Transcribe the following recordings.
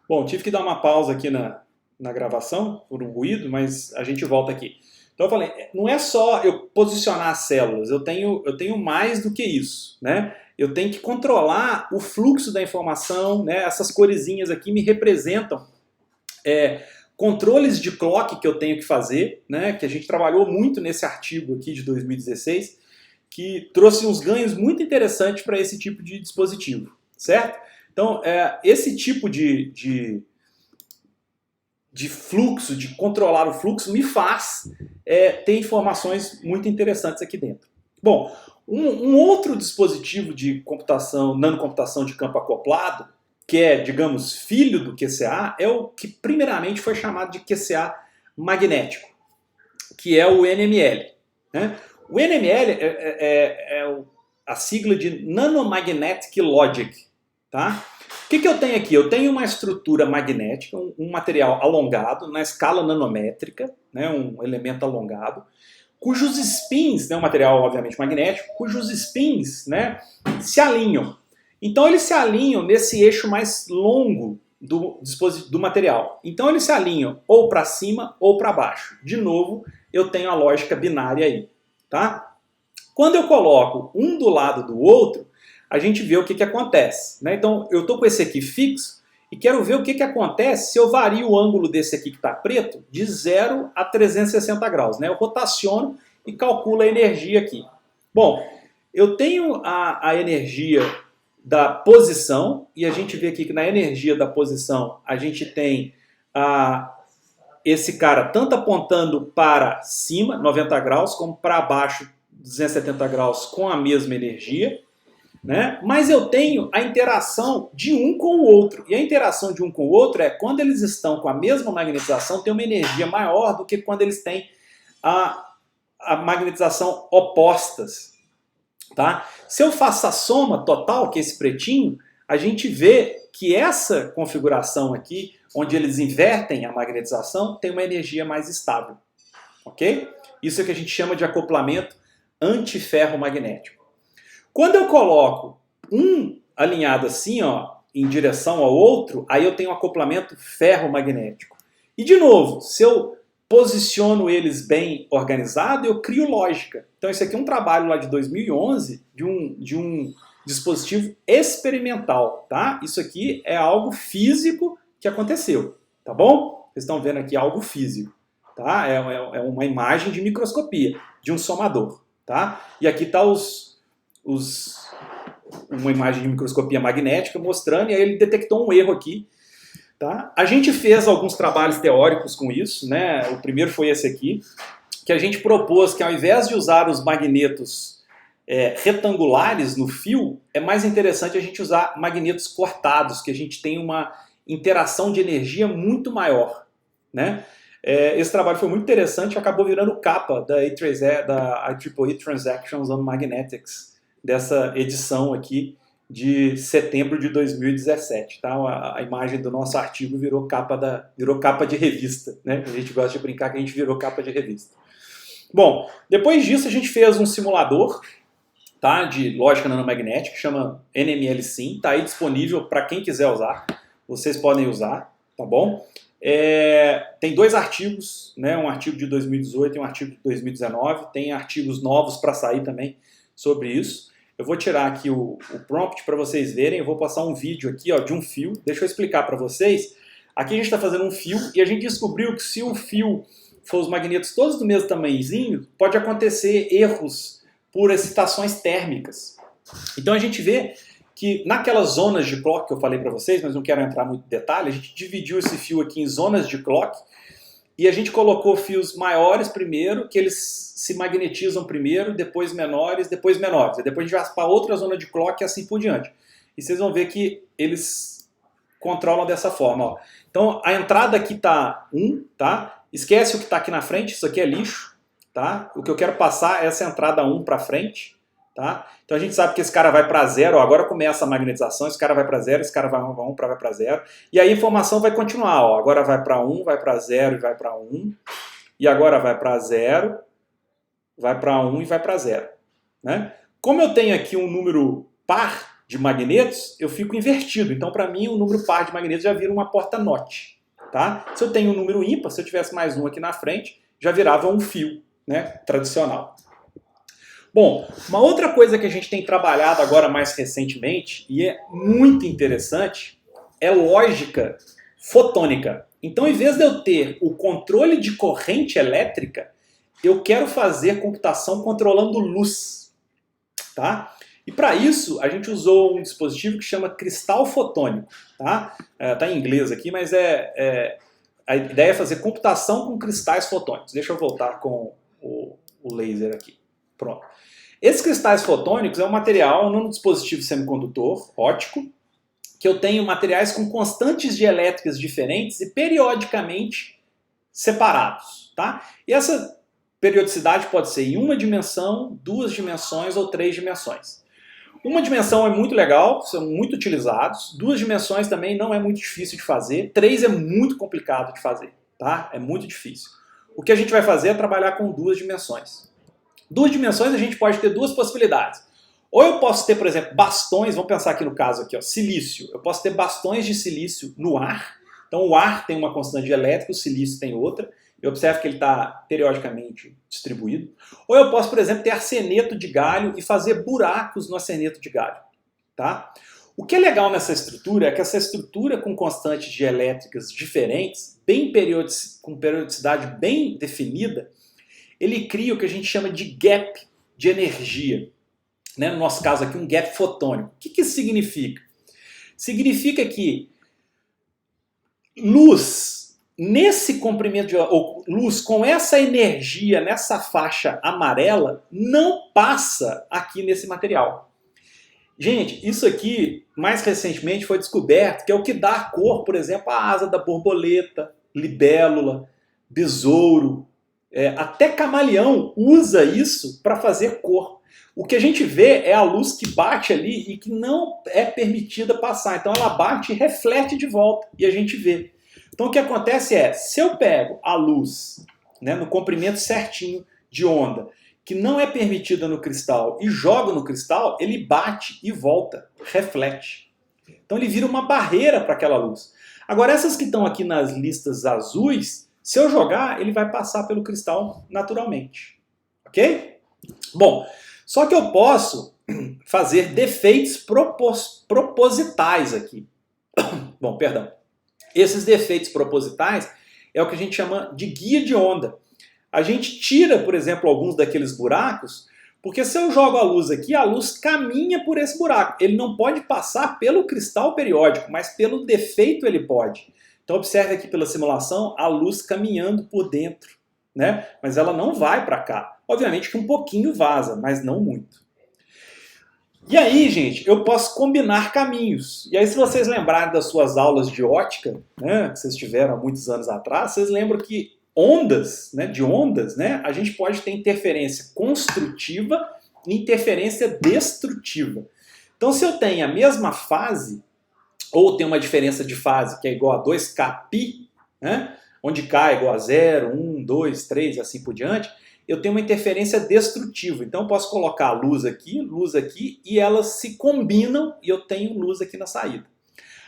Bom, tive que dar uma pausa aqui na gravação por um ruído, mas a gente volta aqui. Então eu falei, não é só eu posicionar as células, eu tenho mais do que isso, né? Eu tenho que controlar o fluxo da informação, né? Essas coresinhas aqui me representam controles de clock que eu tenho que fazer, né? Que a gente trabalhou muito nesse artigo aqui de 2016, que trouxe uns ganhos muito interessantes para esse tipo de dispositivo, certo? Então, esse tipo de fluxo, de controlar o fluxo, me faz ter informações muito interessantes aqui dentro. Bom, um outro dispositivo de computação, nanocomputação de campo acoplado, que é, digamos, filho do QCA, é o que primeiramente foi chamado de QCA magnético, que é o NML. Né? O NML é a sigla de Nanomagnetic Logic. Tá? O que eu tenho aqui? Eu tenho uma estrutura magnética, um material alongado, na escala nanométrica, né, um elemento alongado, cujos spins, né, um material obviamente magnético, cujos spins, né, se alinham. Então eles se alinham nesse eixo mais longo do material. Então eles se alinham ou para cima ou para baixo. De novo, eu tenho a lógica binária aí. Tá? Quando eu coloco um do lado do outro, a gente vê o que acontece. Né? Então, eu estou com esse aqui fixo e quero ver o que acontece se eu vario o ângulo desse aqui que está preto de 0 a 360 graus. Né? Eu rotaciono e calculo a energia aqui. Bom, eu tenho a energia da posição e a gente vê aqui que na energia da posição a gente tem esse cara tanto apontando para cima, 90 graus, como para baixo, 270 graus com a mesma energia. Né? Mas eu tenho a interação de um com o outro. E a interação de um com o outro é quando eles estão com a mesma magnetização, tem uma energia maior do que quando eles têm a magnetização opostas. Tá? Se eu faço a soma total, que é esse pretinho, a gente vê que essa configuração aqui, onde eles invertem a magnetização, tem uma energia mais estável. Ok? Isso é o que a gente chama de acoplamento antiferromagnético. Quando eu coloco um alinhado assim, ó, em direção ao outro, aí eu tenho um acoplamento ferromagnético. E de novo, se eu posiciono eles bem organizado, eu crio lógica. Então esse aqui é um trabalho lá de 2011 de um dispositivo experimental, tá? Isso aqui é algo físico que aconteceu, tá bom? Vocês estão vendo aqui algo físico, tá? É uma imagem de microscopia, de um somador, tá? E aqui está uma imagem de microscopia magnética mostrando, e aí ele detectou um erro aqui. Tá? A gente fez alguns trabalhos teóricos com isso, né? O primeiro foi esse aqui, que a gente propôs que ao invés de usar os magnetos retangulares no fio, é mais interessante a gente usar magnetos cortados, que a gente tem uma interação de energia muito maior. Né? Esse trabalho foi muito interessante e acabou virando capa da IEEE Transactions on Magnetics, dessa edição aqui de setembro de 2017. Tá? A imagem do nosso artigo virou capa de revista. Né? A gente gosta de brincar que a gente virou capa de revista. Bom, depois disso a gente fez um simulador, tá, de lógica nanomagnética, que chama NML-Sim, está aí disponível para quem quiser usar. Vocês podem usar, tá bom? Tem dois artigos, né, um artigo de 2018 e um artigo de 2019. Tem artigos novos para sair também sobre isso. Eu vou tirar aqui o prompt para vocês verem, eu vou passar um vídeo aqui, ó, de um fio. Deixa eu explicar para vocês. Aqui a gente está fazendo um fio e a gente descobriu que se o fio for os magnetos todos do mesmo tamanhozinho, pode acontecer erros por excitações térmicas. Então a gente vê que naquelas zonas de clock que eu falei para vocês, mas não quero entrar muito em detalhe, a gente dividiu esse fio aqui em zonas de clock e a gente colocou fios maiores primeiro, que eles se magnetizam primeiro, depois menores, depois menores. E depois a gente vai para outra zona de clock e assim por diante. E vocês vão ver que eles controlam dessa forma. Ó. Então a entrada aqui está 1, tá? Esquece o que está aqui na frente, isso aqui é lixo. Tá? O que eu quero passar é essa entrada 1 para frente. Tá? Então a gente sabe que esse cara vai para 0, agora começa a magnetização, esse cara vai para 0, esse cara vai para 1, vai para 0. E aí a informação vai continuar, ó. Agora vai para 1, vai para 0 e vai para 1. E agora vai para 0, vai para 1 e vai para 0. Né? Como eu tenho aqui um número par, de magnetos, eu fico invertido. Então, para mim, o número par de magnetos já vira uma porta NOT. Tá? Se eu tenho um número ímpar, se eu tivesse mais um aqui na frente, já virava um fio, né, tradicional. Bom, uma outra coisa que a gente tem trabalhado agora mais recentemente, e é muito interessante, é lógica fotônica. Então, em vez de eu ter o controle de corrente elétrica, eu quero fazer computação controlando luz. Tá? E para isso, a gente usou um dispositivo que chama cristal fotônico. Tá? Tá em inglês aqui, mas a ideia é fazer computação com cristais fotônicos. Deixa eu voltar com o laser aqui. Pronto. Esses cristais fotônicos é um material num dispositivo semicondutor óptico, que eu tenho materiais com constantes dielétricas diferentes e periodicamente separados. Tá? E essa periodicidade pode ser em uma dimensão, duas dimensões ou três dimensões. Uma dimensão é muito legal, são muito utilizados. Duas dimensões também não é muito difícil de fazer. Três é muito complicado de fazer, tá? É muito difícil. O que a gente vai fazer é trabalhar com duas dimensões. Duas dimensões a gente pode ter duas possibilidades. Ou eu posso ter, por exemplo, bastões, vamos pensar aqui no caso aqui, ó, silício. Eu posso ter bastões de silício no ar. Então o ar tem uma constante elétrica, o silício tem outra. Eu observo que ele está periodicamente distribuído. Ou eu posso, por exemplo, ter arseneto de galho e fazer buracos no arseneto de galho. Tá? O que é legal nessa estrutura é que essa estrutura com constantes dielétricas diferentes, com periodicidade bem definida, ele cria o que a gente chama de gap de energia. Né? No nosso caso aqui, um gap fotônico. O que isso significa? Significa que luz nesse comprimento de luz, com essa energia nessa faixa amarela, não passa aqui nesse material. Gente, isso aqui, mais recentemente, foi descoberto que é o que dá a cor, por exemplo, a asa da borboleta, libélula, besouro, até camaleão usa isso para fazer cor. O que a gente vê é a luz que bate ali e que não é permitida passar. Então ela bate e reflete de volta e a gente vê. Então o que acontece é, se eu pego a luz, né, no comprimento certinho de onda, que não é permitida no cristal, e jogo no cristal, ele bate e volta, reflete. Então ele vira uma barreira para aquela luz. Agora essas que estão aqui nas listas azuis, se eu jogar, ele vai passar pelo cristal naturalmente. Ok? Bom, só que eu posso fazer defeitos propositais aqui. Bom, perdão. Esses defeitos propositais é o que a gente chama de guia de onda. A gente tira, por exemplo, alguns daqueles buracos, porque se eu jogo a luz aqui, a luz caminha por esse buraco. Ele não pode passar pelo cristal periódico, mas pelo defeito ele pode. Então observe aqui pela simulação a luz caminhando por dentro, né? Mas ela não vai para cá. Obviamente que um pouquinho vaza, mas não muito. E aí, gente, eu posso combinar caminhos. E aí, se vocês lembrarem das suas aulas de ótica, né, que vocês tiveram há muitos anos atrás, vocês lembram que ondas, né, a gente pode ter interferência construtiva e interferência destrutiva. Então, se eu tenho a mesma fase, ou tem uma diferença de fase que é igual a 2kπ, né, onde K é igual a 0, 1, 2, 3 e assim por diante, eu tenho uma interferência destrutiva. Então eu posso colocar luz aqui, e elas se combinam e eu tenho luz aqui na saída.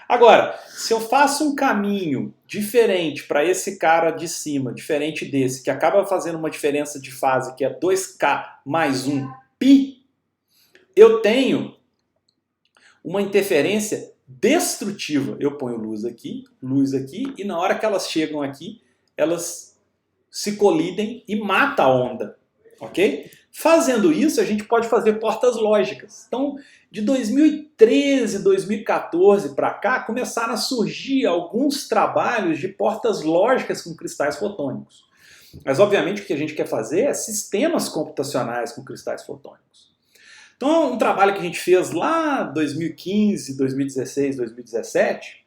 Agora, se eu faço um caminho diferente para esse cara de cima, diferente desse, que acaba fazendo uma diferença de fase que é 2K mais 1π, eu tenho uma interferência destrutiva. Eu ponho luz aqui, e na hora que elas chegam aqui, elas se colidem e mata a onda, ok? Fazendo isso, a gente pode fazer portas lógicas. Então, de 2013, 2014 para cá, começaram a surgir alguns trabalhos de portas lógicas com cristais fotônicos. Mas, obviamente, o que a gente quer fazer é sistemas computacionais com cristais fotônicos. Então, um trabalho que a gente fez lá em 2015, 2016, 2017,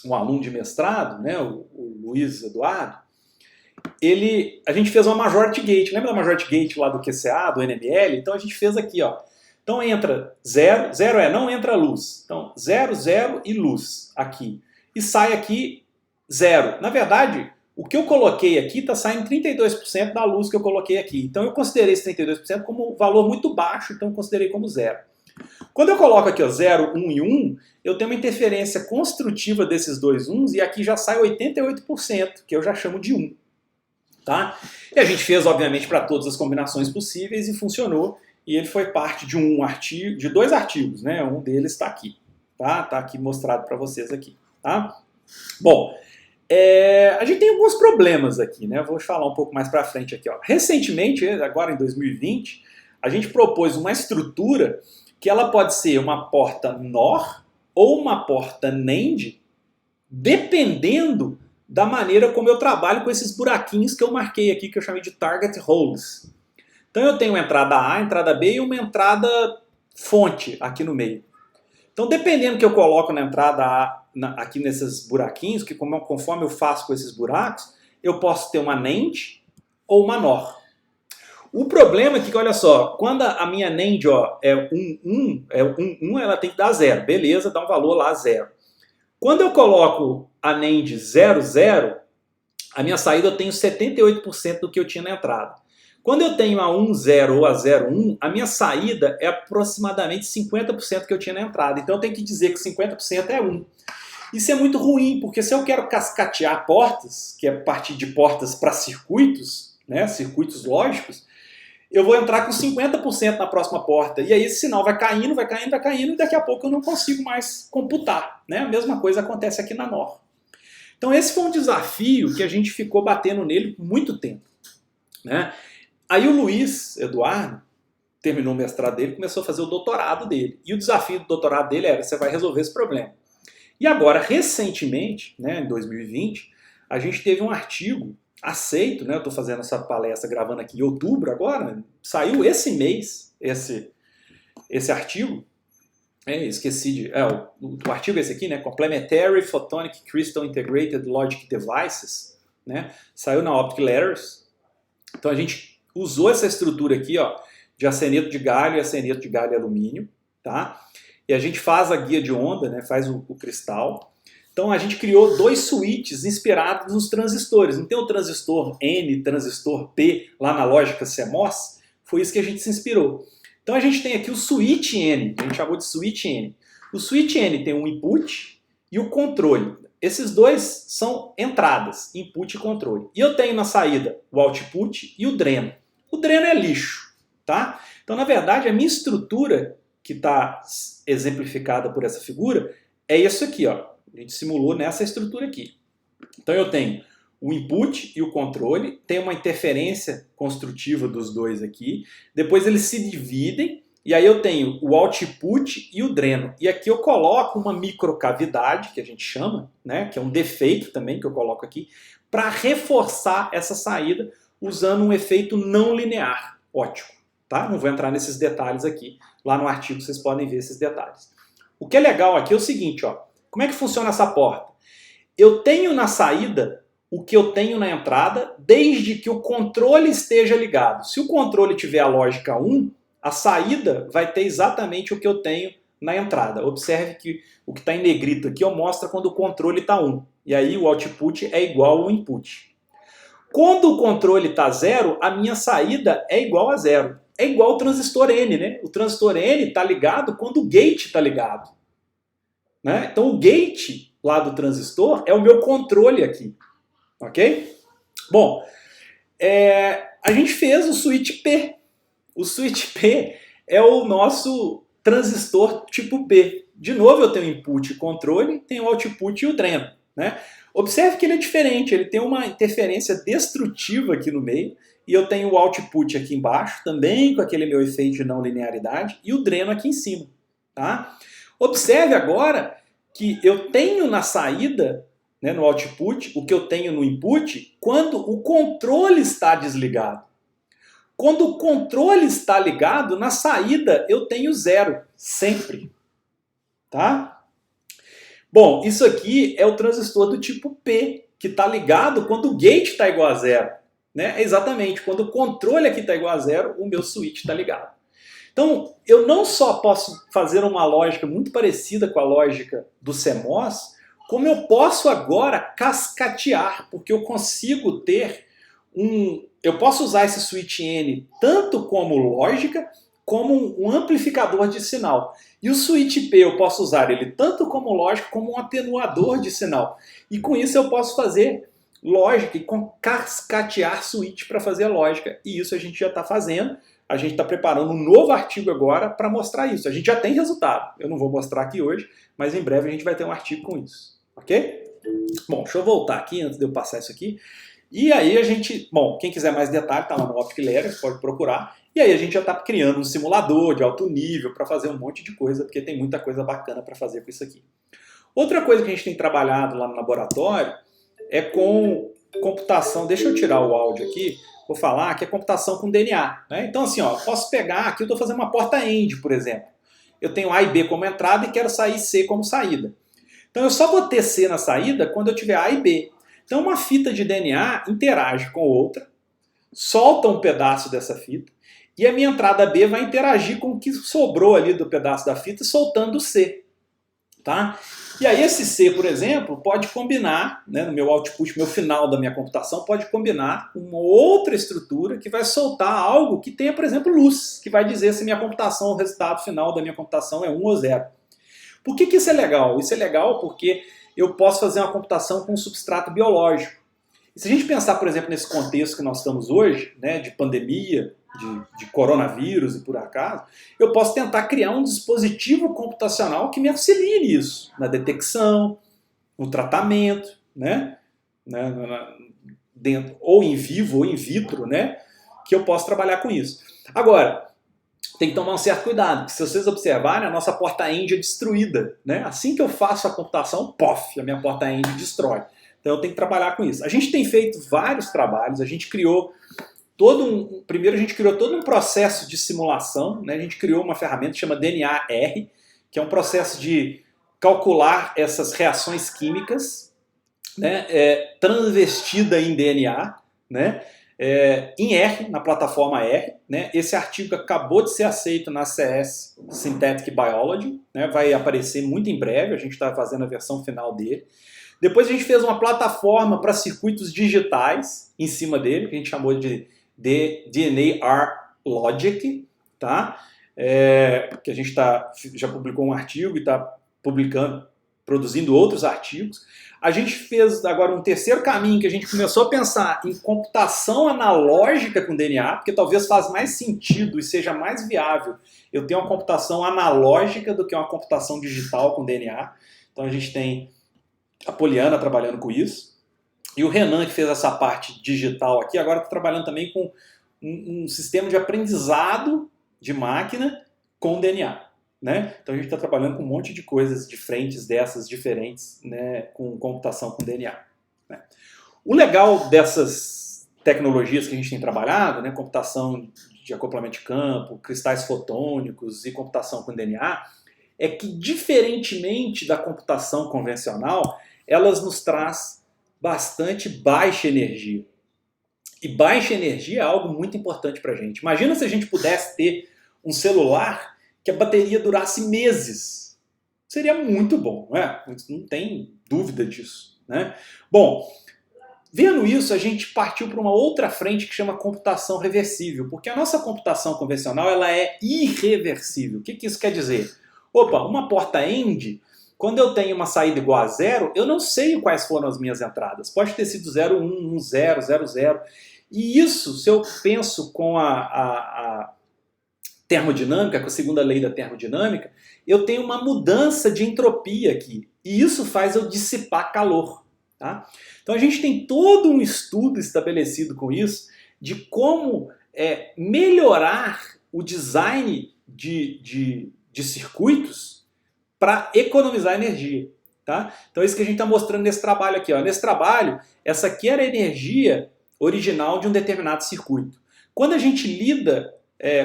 um aluno de mestrado, né, o Luiz Eduardo, a gente fez uma majority gate. Lembra da majority gate lá do QCA, do NML? Então a gente fez aqui, ó. Então entra 0, 0 não entra luz. Então 0, 0 e luz aqui. E sai aqui 0. Na verdade, o que eu coloquei aqui está saindo 32% da luz que eu coloquei aqui. Então eu considerei esse 32% como um valor muito baixo, então eu considerei como 0. Quando eu coloco aqui ó, 0, 1 e 1, eu tenho uma interferência construtiva desses dois 1s e aqui já sai 88%, que eu já chamo de 1. Tá? E a gente fez, obviamente, para todas as combinações possíveis e funcionou. E ele foi parte de um artigo, de 2 artigos, né? Um deles está aqui, tá? Tá aqui mostrado para vocês aqui, tá? Bom, a gente tem alguns problemas aqui, né? Vou falar um pouco mais para frente aqui, ó. Recentemente, agora em 2020, a gente propôs uma estrutura que ela pode ser uma porta NOR ou uma porta NAND, dependendo da maneira como eu trabalho com esses buraquinhos que eu marquei aqui, que eu chamei de target holes. Então eu tenho uma entrada A, entrada B e uma entrada fonte aqui no meio. Então dependendo do que eu coloco na entrada A, aqui nesses buraquinhos, que conforme eu faço com esses buracos, eu posso ter uma NAND ou uma NOR. O problema é que, olha só, quando a minha NAND ó, é 1, 1, ela tem que dar 0. Beleza, dá um valor lá 0. Quando eu coloco a NAND 0, 0, a minha saída eu tenho 78% do que eu tinha na entrada. Quando eu tenho a 1, 0 ou a 0, 1, a minha saída é aproximadamente 50% que eu tinha na entrada. Então eu tenho que dizer que 50% é 1. Isso é muito ruim, porque se eu quero cascatear portas, que é partir de portas para circuitos, né, circuitos lógicos, eu vou entrar com 50% na próxima porta. E aí esse sinal vai caindo, vai caindo, vai caindo, e daqui a pouco eu não consigo mais computar. Né? A mesma coisa acontece aqui na NOR. Então esse foi um desafio que a gente ficou batendo nele por muito tempo. Né? Aí o Luiz Eduardo terminou o mestrado dele e começou a fazer o doutorado dele. E o desafio do doutorado dele era, você vai resolver esse problema. E agora, recentemente, né, em 2020, a gente teve um artigo aceito, né, eu estou fazendo essa palestra, gravando aqui em outubro agora, saiu esse mês esse artigo, esqueci de... o artigo é esse aqui, né, Complementary Photonic Crystal Integrated Logic Devices, né, saiu na Optic Letters. Então a gente usou essa estrutura aqui, ó, de arseneto de galho e arseneto de galho e alumínio, tá? E a gente faz a guia de onda, né, faz o cristal. Então a gente criou 2 switches inspirados nos transistores. Não tem o transistor N, transistor P lá na lógica CMOS? Foi isso que a gente se inspirou. Então a gente tem aqui o switch N, que a gente chamou de switch N. O switch N tem um input e o controle. Esses dois são entradas, input e controle. E eu tenho na saída o output e o dreno. O dreno é lixo, tá? Então, na verdade, a minha estrutura, que está exemplificada por essa figura, é isso aqui, ó. A gente simulou nessa estrutura aqui. Então, eu tenho o input e o controle, tem uma interferência construtiva dos dois aqui, depois eles se dividem, e aí eu tenho o output e o dreno. E aqui eu coloco uma microcavidade, que a gente chama, né, que é um defeito também que eu coloco aqui, para reforçar essa saída usando um efeito não linear óptico. Tá? Não vou entrar nesses detalhes aqui. Lá no artigo vocês podem ver esses detalhes. O que é legal aqui é o seguinte, ó. Como é que funciona essa porta? Eu tenho na saída o que eu tenho na entrada, desde que o controle esteja ligado. Se o controle tiver a lógica 1, a saída vai ter exatamente o que eu tenho na entrada. Observe que o que está em negrito aqui mostra quando o controle está 1. E aí o output é igual ao input. Quando o controle está 0, a minha saída é igual a 0. É igual ao transistor N, né? O transistor N está ligado quando o gate está ligado. Né? Então o gate lá do transistor é o meu controle aqui. Ok? Bom, a gente fez o switch P. O switch P é o nosso transistor tipo P. De novo eu tenho input e controle, tenho o output e o dreno. Né? Observe que ele é diferente, ele tem uma interferência destrutiva aqui no meio, e eu tenho o output aqui embaixo, também com aquele meu efeito de não linearidade, e o dreno aqui em cima. Tá? Observe agora que eu tenho na saída, né, no output, o que eu tenho no input, quando o controle está desligado. Quando o controle está ligado, na saída eu tenho 0, sempre. Tá? Bom, isso aqui é o transistor do tipo P, que está ligado quando o gate está igual a 0. Né? Exatamente, quando o controle aqui está igual a 0, o meu switch está ligado. Então, eu não só posso fazer uma lógica muito parecida com a lógica do CMOS, como eu posso agora cascatear, porque eu consigo ter eu posso usar esse switch N tanto como lógica, como um amplificador de sinal. E o switch P eu posso usar ele tanto como lógica como um atenuador de sinal. E com isso eu posso fazer lógica e cascatear switch para fazer lógica. E isso a gente já está fazendo. A gente está preparando um novo artigo agora para mostrar isso. A gente já tem resultado. Eu não vou mostrar aqui hoje, mas em breve a gente vai ter um artigo com isso. Ok? Bom, deixa eu voltar aqui antes de eu passar isso aqui. E aí a gente, bom, quem quiser mais detalhe, está lá no Optic Layers, pode procurar. E aí a gente já está criando um simulador de alto nível para fazer um monte de coisa, porque tem muita coisa bacana para fazer com isso aqui. Outra coisa que a gente tem trabalhado lá no laboratório é com computação. Deixa eu tirar o áudio aqui, vou falar que é computação com DNA. Né? Então assim, ó, posso pegar, aqui eu estou fazendo uma porta AND, por exemplo. Eu tenho A e B como entrada e quero sair C como saída. Então eu só vou ter C na saída quando eu tiver A e B. Então uma fita de DNA interage com outra, solta um pedaço dessa fita, e a minha entrada B vai interagir com o que sobrou ali do pedaço da fita, soltando o C. Tá? E aí esse C, por exemplo, pode combinar, né, no meu output, meu final da minha computação, pode combinar com uma outra estrutura que vai soltar algo que tenha, por exemplo, luz, que vai dizer se minha computação, o resultado final da minha computação é 1 ou 0. Por que isso é legal? Isso é legal porque eu posso fazer uma computação com um substrato biológico. E se a gente pensar, por exemplo, nesse contexto que nós estamos hoje, né, de pandemia, de coronavírus e por acaso, eu posso tentar criar um dispositivo computacional que me auxilie nisso, na detecção, no tratamento, né, dentro, ou em vivo ou in vitro, né, que eu posso trabalhar com isso. Agora, tem que tomar um certo cuidado, porque se vocês observarem, a nossa porta AND é destruída. Né? Assim que eu faço a computação, pof, a minha porta AND destrói. Então eu tenho que trabalhar com isso. A gente tem feito vários trabalhos, a gente criou primeiro a gente criou todo um processo de simulação, né? A gente criou uma ferramenta que chama DNA-R, que é um processo de calcular essas reações químicas, né? Transvestida em DNA, né? Em R, na plataforma R. Né? Esse artigo acabou de ser aceito na CS Synthetic Biology, né? Vai aparecer muito em breve, a gente está fazendo a versão final dele. Depois a gente fez uma plataforma para circuitos digitais em cima dele, que a gente chamou de DNA-R Logic, tá? Que a gente já publicou um artigo e está produzindo outros artigos. A gente fez agora um terceiro caminho, que a gente começou a pensar em computação analógica com DNA, porque talvez faz mais sentido e seja mais viável eu ter uma computação analógica do que uma computação digital com DNA. Então a gente tem a Poliana trabalhando com isso. E o Renan, que fez essa parte digital aqui, agora está trabalhando também com um sistema de aprendizado de máquina com DNA. Né? Então a gente está trabalhando com um monte de coisas de frentes dessas diferentes, né, com computação com DNA. Né? O legal dessas tecnologias que a gente tem trabalhado, né, computação de acoplamento de campo, cristais fotônicos e computação com DNA, é que diferentemente da computação convencional, elas nos traz bastante baixa energia. E baixa energia é algo muito importante para a gente. Imagina se a gente pudesse ter um celular que a bateria durasse meses. Seria muito bom, né? Não tem dúvida disso. Né? Bom, vendo isso, a gente partiu para uma outra frente que chama computação reversível, porque a nossa computação convencional ela é irreversível. O que isso quer dizer? Opa, uma porta AND, quando eu tenho uma saída igual a 0, eu não sei quais foram as minhas entradas. Pode ter sido 0, 1, 1, 0, 0, 0. E isso, se eu penso com a termodinâmica, com a segunda lei da termodinâmica, eu tenho uma mudança de entropia aqui. E isso faz eu dissipar calor. Tá? Então a gente tem todo um estudo estabelecido com isso, de como melhorar o design de circuitos para economizar energia. Tá? Então é isso que a gente está mostrando nesse trabalho aqui. Ó. Nesse trabalho, essa aqui era a energia original de um determinado circuito. Quando a gente lida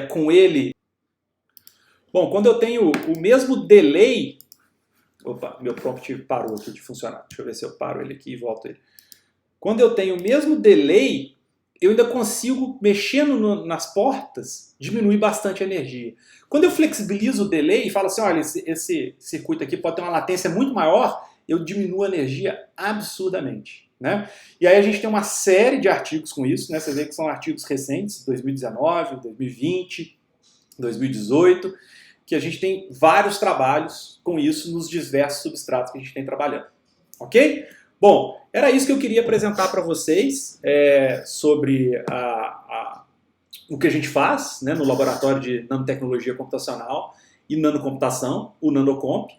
com ele... Bom, quando eu tenho o mesmo delay... Opa, meu prompt parou aqui de funcionar. Deixa eu ver se eu paro ele aqui e volto ele. Quando eu tenho o mesmo delay, eu ainda consigo, mexendo nas portas, diminuir bastante a energia. Quando eu flexibilizo o delay e falo assim, olha, esse circuito aqui pode ter uma latência muito maior, eu diminuo a energia absurdamente. Né? E aí a gente tem uma série de artigos com isso, né? Você vê que são artigos recentes, 2019, 2020, 2018, que a gente tem vários trabalhos com isso nos diversos substratos que a gente tem trabalhando. Ok? Bom, era isso que eu queria apresentar para vocês sobre o que a gente faz, né, no laboratório de nanotecnologia computacional e nanocomputação, o Nanocomp.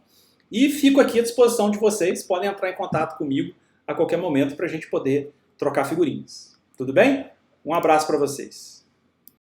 E fico aqui à disposição de vocês, podem entrar em contato comigo a qualquer momento para a gente poder trocar figurinhas. Tudo bem? Um abraço para vocês.